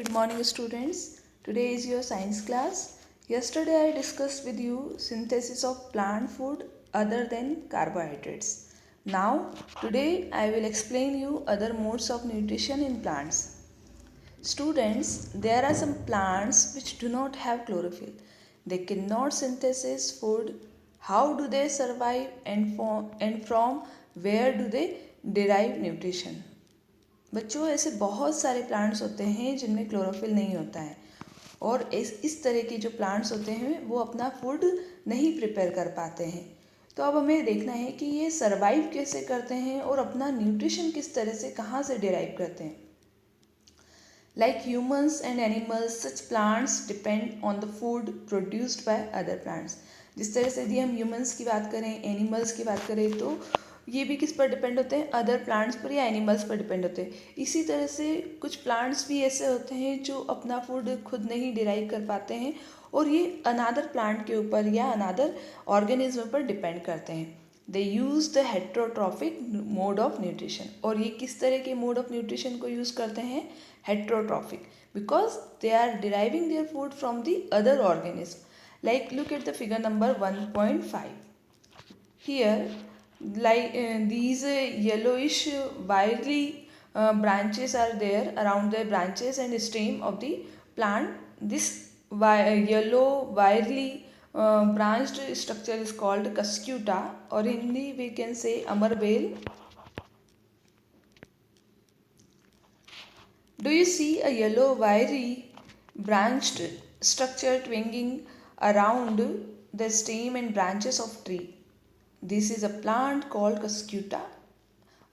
good morning students. Today is your science class. Yesterday I discussed with you synthesis of plant food other than carbohydrates. Now today I will explain you other modes of nutrition in plants. Students, there are some plants which do not have chlorophyll. They cannot synthesize food. How do they survive and from where do they derive nutrition? बच्चों ऐसे बहुत सारे plants होते हैं जिनमें chlorophyll नहीं होता है और इस तरह के जो प्लांट्स होते हैं वो अपना फूड नहीं प्रिपेयर कर पाते हैं। तो अब हमें देखना है कि ये सरवाइव कैसे करते हैं और अपना न्यूट्रिशन किस तरह से कहाँ से डिराइव करते हैं। Like humans and animals such plants depend on the food produced by other plants. जिस तरह से यदि हम ह्यूमंस की बात करें, एनिमल्स की बात करें, तो ये भी किस पर डिपेंड होते हैं, अदर प्लांट्स पर या एनिमल्स पर डिपेंड होते हैं। इसी तरह से कुछ प्लांट्स भी ऐसे होते हैं जो अपना फूड खुद नहीं डिराइव कर पाते हैं और ये अनादर प्लांट के ऊपर या अनादर ऑर्गेनिज्म पर डिपेंड करते हैं। They use the heterotrophic mode of nutrition. और ये किस तरह के मोड ऑफ न्यूट्रिशन को यूज़ करते हैं, heterotrophic, because they are deriving their food from the other organism. Like look at the figure number 1.5. Here, like these yellowish wiry branches are there around the branches and stem of the plant. This yellow wiry branched structure is called cuscuta, or in Hindi we can say amarvel. Do you see a yellow wiry branched structure twinging around the stem and branches of tree? This is a plant called cuscuta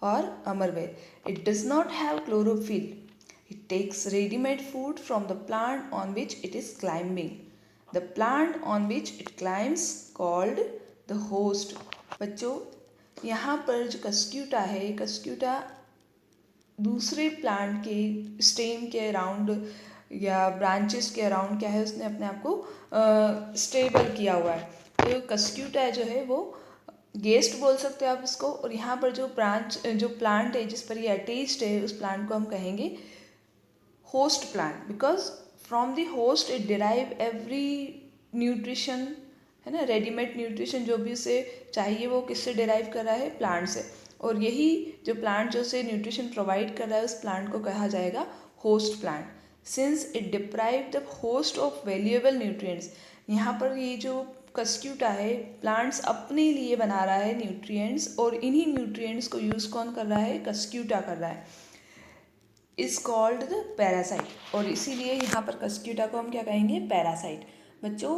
or amarvel. It does not have chlorophyll. It takes ready-made food from the plant on which it is climbing. The plant on which it climbs called the host. बच्चों, यहाँ पर जो cuscuta है, cuscuta दूसरे plant के stem के around या branches के अराउंड क्या है, उसने अपने आप को स्टेबल किया हुआ है। तो cuscuta जो है वो गेस्ट बोल सकते हो आप इसको। और यहाँ पर जो प्लांट है जिस पर ये अटैच्ड है, उस प्लांट को हम कहेंगे host plant, because from the host it derive every nutrition, है ना। रेडीमेड न्यूट्रिशन जो भी उसे चाहिए वो किससे डिराइव कर रहा है, प्लांट से। और यही जो प्लांट जो उसे न्यूट्रिशन प्रोवाइड कर रहा है, उस प्लांट को कहा जाएगा host plant. Since it deprive the host of valuable nutrients, यहाँ पर ये जो कस्क्यूटा है, प्लांट्स अपने लिए बना रहा है न्यूट्रिएंट्स, और इन्हीं न्यूट्रिएंट्स को यूज़ कौन कर रहा है, कस्क्यूटा कर रहा है, इज कॉल्ड द पैरासाइट। और इसीलिए यहाँ पर कस्क्यूटा को हम क्या कहेंगे, पैरासाइट। बच्चों,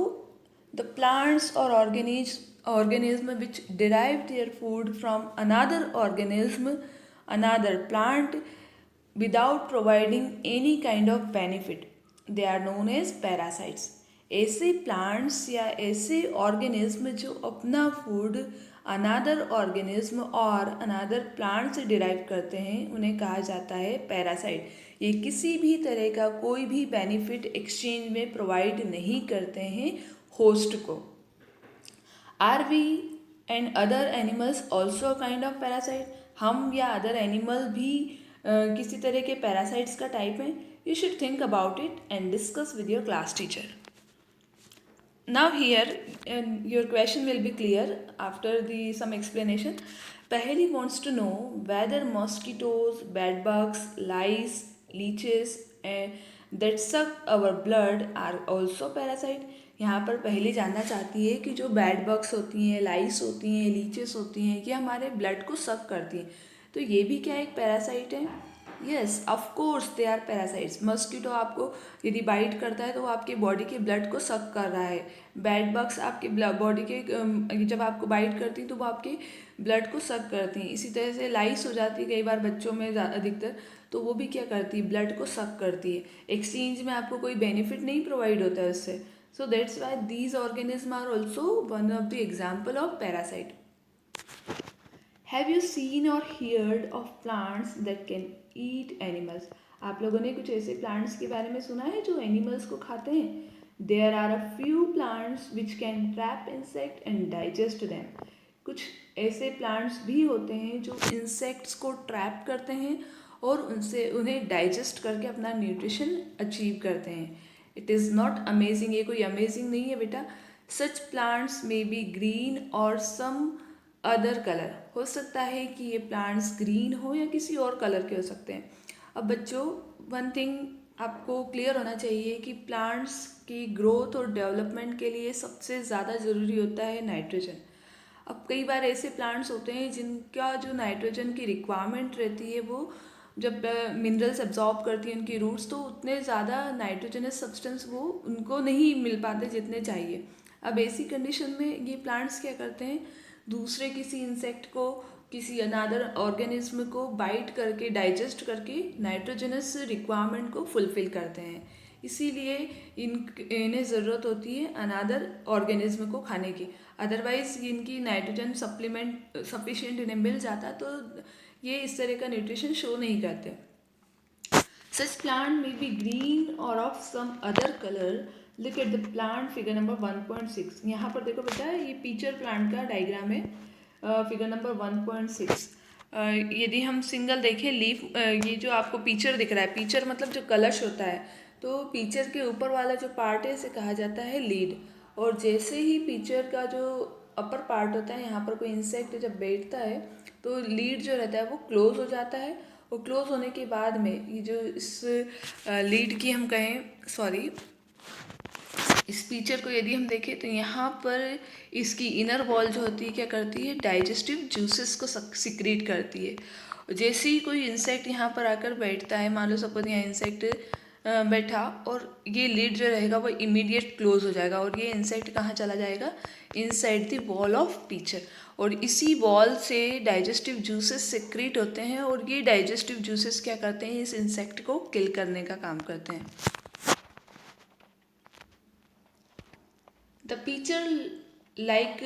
द प्लांट्स और organism which derive their food from another organism, another plant, without providing any kind of benefit, they are known as parasites. ऐसे प्लांट्स या ऐसे ऑर्गेनिज्म जो अपना फूड अनादर ऑर्गेनिज्म और अनादर प्लांट से डिराइव करते हैं, उन्हें कहा जाता है पैरासाइट। ये किसी भी तरह का कोई भी बेनिफिट एक्सचेंज में प्रोवाइड नहीं करते हैं होस्ट को। Are we and other animals also kind of parasite? हम या अदर एनिमल भी किसी तरह के पैरासाइट्स का टाइप हैं? You should think about it and discuss with your class teacher. Now here your question will be clear after some explanation. Paheli wants to know whether mosquitoes, bed bugs, lice, leeches that suck our blood are also parasite. यहाँ पर पहले जानना चाहती है कि जो bad bugs होती हैं, लाइस होती हैं, लीचेस होती हैं, ये हमारे ब्लड को सक करती हैं, तो ये भी क्या एक पैरासाइट है? Yes, of course they are parasites. Mosquito आपको यदि बाइट करता है तो वो आपके बॉडी के ब्लड को सक कर रहा है। बैड बग्स आपके बॉडी के जब आपको बाइट करती हैं तो वो आपके ब्लड को सक करती हैं। इसी तरह से लाइस हो जाती है कई बार बच्चों में अधिकतर, तो वो भी क्या करती है, ब्लड को सक करती है। एक्सचेंज में आपको कोई बेनिफिट नहीं प्रोवाइड होता है उससे। So that's why these organism are also one of the example of parasite. Have you seen or heard of plants that can eat animals? आप लोगों ने कुछ ऐसे प्लांट्स के बारे में सुना है जो एनिमल्स को खाते हैं? There are a few plants which can trap insect and digest them. कुछ ऐसे प्लांट्स भी होते हैं जो इंसेक्ट्स को ट्रैप करते हैं और उनसे उन्हें डाइजेस्ट करके अपना न्यूट्रिशन अचीव करते हैं। इट इज़ नॉट अमेजिंग, ये कोई अमेजिंग नहीं है बेटा। सच प्लांट्स मे बी ग्रीन और सम अदर कलर, हो सकता है कि ये प्लांट्स ग्रीन हो या किसी और कलर के हो सकते हैं। अब बच्चों, वन थिंग आपको क्लियर होना चाहिए कि प्लांट्स की ग्रोथ और डेवलपमेंट के लिए सबसे ज़्यादा ज़रूरी होता है नाइट्रोजन। अब कई बार ऐसे प्लांट्स होते हैं जिनका जो नाइट्रोजन की रिक्वायरमेंट रहती है, वो जब मिनरल्स एब्जॉर्ब करती हैं उनकी रूट्स, तो उतने ज़्यादा नाइट्रोजनस सब्सटेंस वो उनको नहीं मिल पाते जितने चाहिए। अब ऐसी कंडीशन में ये प्लांट्स क्या करते हैं, दूसरे किसी इंसेक्ट को, किसी अनादर ऑर्गेनिज्म को बाइट करके, डाइजेस्ट करके नाइट्रोजनस रिक्वायरमेंट को फुलफिल करते हैं। इसीलिए इन्हें ज़रूरत होती है अनादर ऑर्गेनिज्म को खाने की। अदरवाइज इनकी नाइट्रोजन सप्लीमेंट सफिशिएंट इन्हें मिल जाता तो ये इस तरह का न्यूट्रिशन शो नहीं करते। Such plant may be green or of some other colour. Look at the plant figure number 1.6। यहाँ पर देखो बेटा, ये पीचर प्लांट का डायग्राम है, फिगर नंबर 1.6। यदि हम सिंगल देखें लीफ, ये जो आपको पीचर दिख रहा है, पीचर मतलब जो कलश होता है, तो पीचर के ऊपर वाला जो पार्ट है इसे कहा जाता है लीड। और जैसे ही पीचर का जो अपर पार्ट होता है, यहाँ पर कोई इंसेक्ट जब बैठता है तो लीड जो रहता है वो क्लोज हो जाता है। और क्लोज होने के बाद में ये जो इस लीड की हम कहें, सॉरी, इस पीचर को यदि हम देखें तो यहाँ पर इसकी इनर वॉल जो होती है क्या करती है, डाइजेस्टिव जूसेस को सिक्रीट करती है। जैसे ही कोई इंसेक्ट यहाँ पर आकर बैठता है, मान लो सपोज यहाँ इंसेक्ट बैठा, और ये लीड जो रहेगा वो इमीडिएट क्लोज हो जाएगा और ये इंसेक्ट कहाँ चला जाएगा, inside the wall of pitcher. और इसी वॉल से डाइजेस्टिव जूसेस सिक्रीट होते हैं और ये डाइजेस्टिव जूसेस क्या करते हैं, इस इंसेक्ट को किल करने का काम करते हैं। The pitcher-like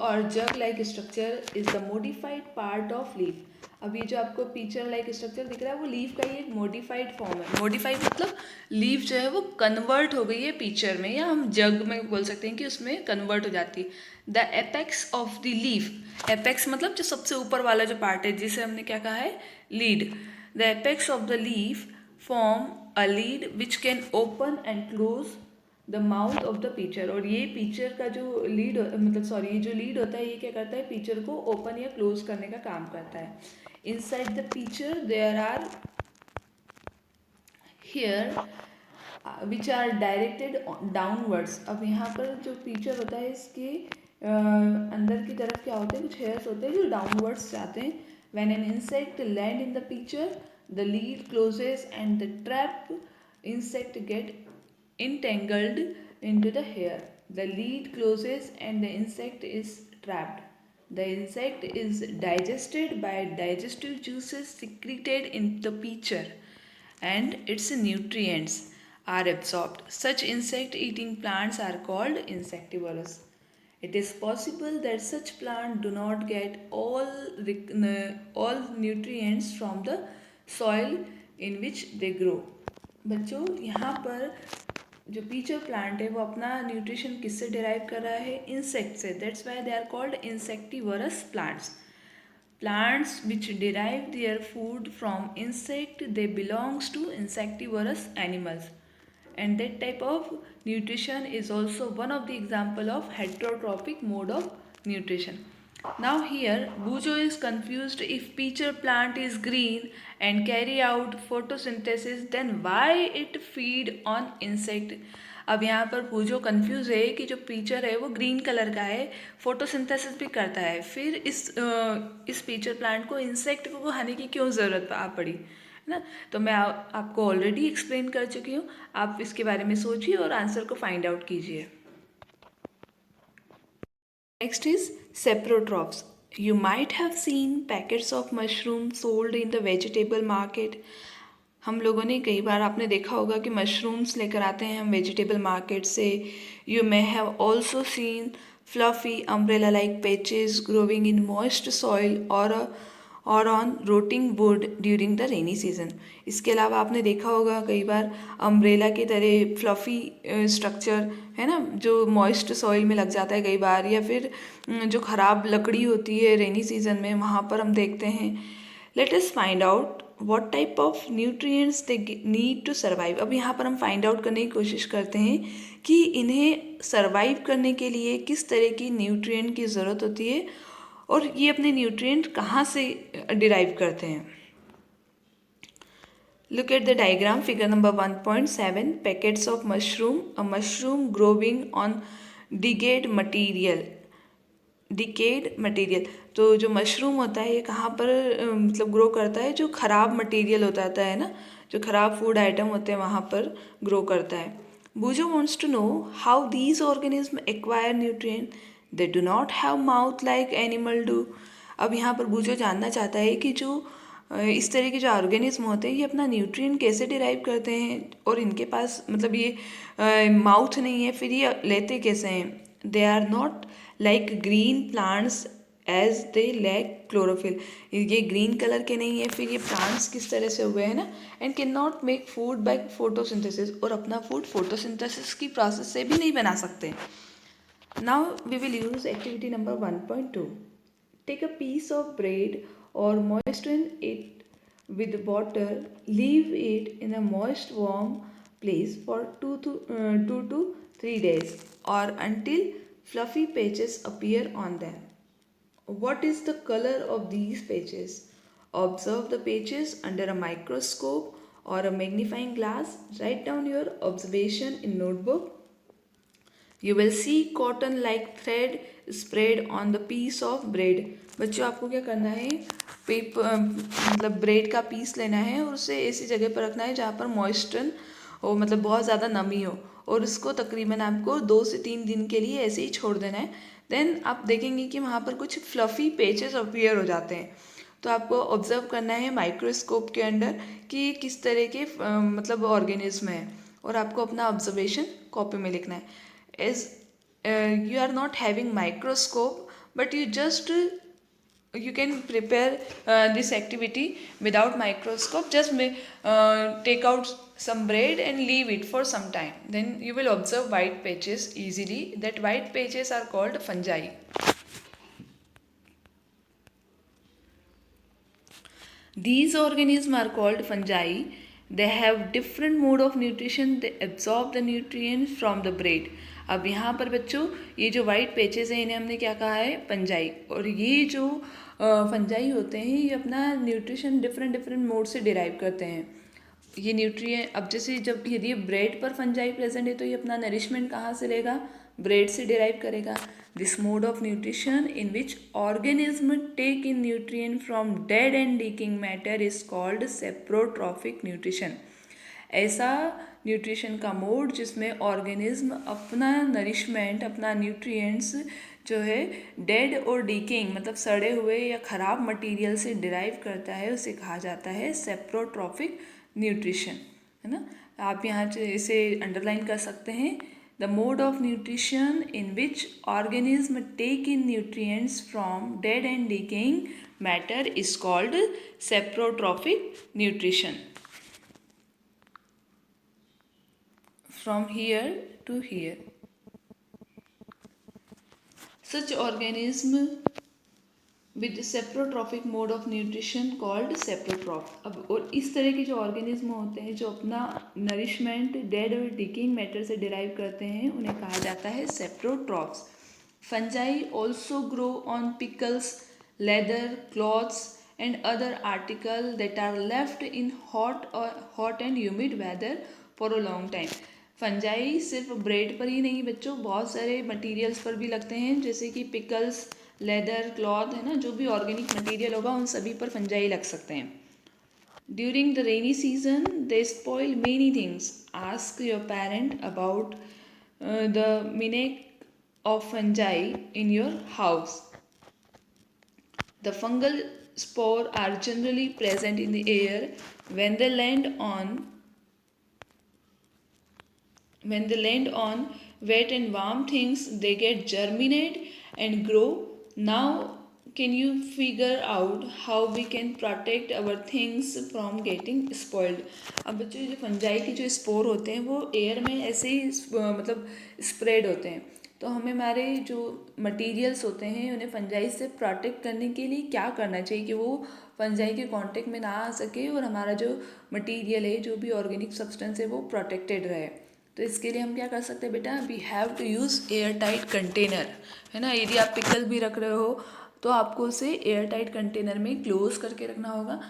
or jug-like structure is the modified part of leaf. अब ये जो आपको पीचर लाइक स्ट्रक्चर दिख रहा है वो लीफ का ही एक मॉडिफाइड फॉर्म है। मॉडिफाइड मतलब लीफ जो है वो कन्वर्ट हो गई है पीचर में, या हम जग में बोल सकते हैं कि उसमें कन्वर्ट हो जाती है। The apex of the leaf, apex मतलब जो सबसे ऊपर वाला जो पार्ट है जिसे हमने क्या कहा है, lead. The apex of the leaf form a lead which can open and close the mouth of the pitcher. और ये पीचर का जो लीड मतलब सॉरी ये जो लीड होता है ये क्या करता है, पीचर को ओपन या क्लोज करने का काम करता है। Inside the pitcher there are hair which are directed downwards. अब यहाँ पर जो पीचर होता है इसके अंदर की तरफ क्या होते हैं, कुछ हेयर्स होते हैं जो डाउनवर्ड्स जाते हैं। When an insect land in the pitcher the lid closes and the trap insect get entangled into the hair. The lead closes and the insect is trapped. The insect is digested by digestive juices secreted in the pitcher and its nutrients are absorbed. Such insect eating plants are called insectivorous. It is possible that such plants do not get all nutrients from the soil in which they grow. बच्चों, यहाँ पर जो pitcher plant है वो अपना nutrition किससे derive कर रहा है, इंसेक्ट से। That's why they are called insectivorous plants. Plants which derive their food from insect they belongs to insectivorous animals and that type of nutrition is also one of the example of heterotrophic mode of nutrition. Now here Bujo is confused, if pitcher plant is green and carry out photosynthesis then why it feed on insect. अब यहाँ पर पूजो confuse है कि जो pitcher है वो green colour का है, फोटोसिंथेसिस भी करता है, फिर इस पीचर प्लांट को इंसेक्ट को खाने की क्यों ज़रूरत आ पड़ी, है ना। तो मैं आपको ऑलरेडी एक्सप्लेन कर चुकी हूँ, आप इसके बारे में सोचिए और आंसर को फाइंड आउट कीजिए। Next is saprotrophs. You might have seen packets of mushroom sold in the vegetable market. हम लोगों ने कई बार आपने देखा होगा कि मशरूम्स लेकर आते हैं हम वेजिटेबल मार्केट से। You may have also seen fluffy umbrella like patches growing in moist soil और on rotting wood during the rainy season. इसके अलावा आपने देखा होगा कई बार अम्ब्रेला की तरह फ्लफ़ी स्ट्रक्चर है ना, जो मॉइस्ट सॉइल में लग जाता है कई बार, या फिर जो ख़राब लकड़ी होती है रेनी सीजन में वहाँ पर हम देखते हैं। Let us find out what type of nutrients they need to survive. अब यहाँ पर हम फाइंड आउट करने की कोशिश करते हैं कि इन्हें सर्वाइव करने के लिए किस तरह की न्यूट्रिएंट की ज़रूरत होती है और ये अपने न्यूट्रिएंट कहाँ से डिराइव करते हैं। Look at the diagram, figure number 1.7, packets of mushroom, a mushroom growing on decayed material. Decade material, तो जो मशरूम होता है ये कहाँ पर मतलब ग्रो करता है, जो ख़राब मटेरियल होता है ना, जो ख़राब फूड आइटम होते हैं वहाँ पर ग्रो करता है। Boojho wants to know how these organism acquire nutrient, they do not have mouth like animal do. अब यहाँ पर बूजो जानना चाहता है कि जो इस तरह के जो ऑर्गेनिज्म होते हैं ये अपना न्यूट्रिएंट कैसे डिराइव करते हैं और इनके पास मतलब ये माउथ नहीं है, फिर ये लेते कैसे हैं। They are not like green plants as they lack chlorophyll, ये ग्रीन कलर के नहीं है, फिर ये प्लांट्स किस तरह से हुए हैं ना, and can not make food by photosynthesis, और अपना फूड फोटोसिंथेसिस की प्रोसेस से भी नहीं बना सकते। Now we will use activity number 1.2। Take a piece of bread or moisten it with water, leave it in a moist warm place for 2 to 3 days or until fluffy patches appear on them. What is the color of these patches? Observe the patches under a microscope or a magnifying glass. Write down your observation in notebook. You will see cotton like thread spread on the piece of bread. बच्चों आपको क्या करना है, paper मतलब bread का piece लेना है और उसे ऐसी जगह पर रखना है जहाँ पर मॉइस्चर हो, मतलब बहुत ज़्यादा नमी हो, और उसको तकरीबन आपको 2 से 3 दिन के लिए ऐसे ही छोड़ देना है। देन आप देखेंगे कि वहाँ पर कुछ फ्लफ़ी पेचेस अपीयर हो जाते हैं। तो आपको ऑब्जर्व करना है माइक्रोस्कोप के अंडर कि किस तरह के मतलब ऑर्गेनिज्म है, और आपको अपना ऑब्जर्वेशन कॉपी में लिखना है। As you are not having microscope, but you can prepare this activity without microscope. Just take out some bread and leave it for some time, then you will observe white patches easily. That white patches are called fungi. These organisms are called fungi. They have different mode of nutrition. They absorb the nutrients from the bread. अब यहाँ पर बच्चों ये जो white patches हैं इन्हें हमने क्या कहा है, फंजाई। और ये जो फंजाई होते हैं ये अपना न्यूट्रिशन डिफरेंट मोड से डिराइव करते हैं। ये न्यूट्रिएंट अब जैसे जब यदि ब्रेड पर फंजाई प्रेजेंट है तो ये अपना नरिशमेंट कहाँ से लेगा, ब्रेड से डिराइव करेगा। This mode of nutrition in which organism take in nutrient from dead and decaying matter is called saprotrophic nutrition. ऐसा न्यूट्रिशन का मोड जिसमें ऑर्गेनिज्म अपना नरिशमेंट, अपना न्यूट्रिएंट्स जो है डेड और डीकिंग मतलब सड़े हुए या ख़राब मटेरियल से डिराइव करता है, उसे कहा जाता है सेप्रोट्रॉफिक न्यूट्रिशन, है ना। आप यहाँ इसे अंडरलाइन कर सकते हैं। The mode of nutrition in which organism take in nutrients from dead and decaying matter is called saprotrophic nutrition. From here to here, such organism with saprotrophic mode of nutrition called saprotroph. अब और इस तरह के जो organism होते हैं जो अपना नरिशमेंट डेड और डिकिंग मैटर से डिराइव करते हैं उन्हें कहा जाता है saprotrophs. Fungi also grow on pickles, leather, clothes and other article that are left in hot and humid weather for a long time. Fungi सिर्फ ब्रेड पर ही नहीं बच्चों, बहुत सारे मटेरियल्स पर भी लगते हैं, जैसे कि पिकल्स, लेदर, क्लॉथ, है ना, जो भी ऑर्गेनिक मटेरियल होगा उन सभी पर फंजाई लग सकते हैं। During the rainy season they spoil many things. Ask your parent about the meaning of fungi in your house. The fungal spore are generally present in the air. When they land on wet and warm things, they get germinate and grow. Now can you figure out how we can protect our things from getting spoiled? अब बच्चों जो fungi के जो spore होते हैं वो air में ऐसे ही मतलब स्प्रेड होते हैं, तो हमें हमारे जो मटेरियल्स होते हैं उन्हें फंजाई से प्रोटेक्ट करने के लिए क्या करना चाहिए कि वो फंजाई के कांटेक्ट में ना आ सके और हमारा जो मटेरियल है, जो भी ऑर्गेनिक सब्सटेंस है, वो प्रोटेक्टेड रहे। तो इसके लिए हम क्या कर सकते हैं बेटा, we have to use airtight container, है ना। यदि आप पिकल भी रख रहे हो तो आपको उसे एयर टाइट कंटेनर में क्लोज करके रखना होगा,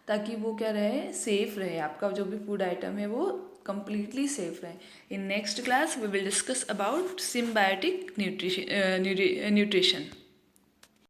ताकि वो क्या रहे, सेफ रहे, आपका जो भी फूड आइटम है वो completely safe रहे। In next class we will discuss about symbiotic nutrition.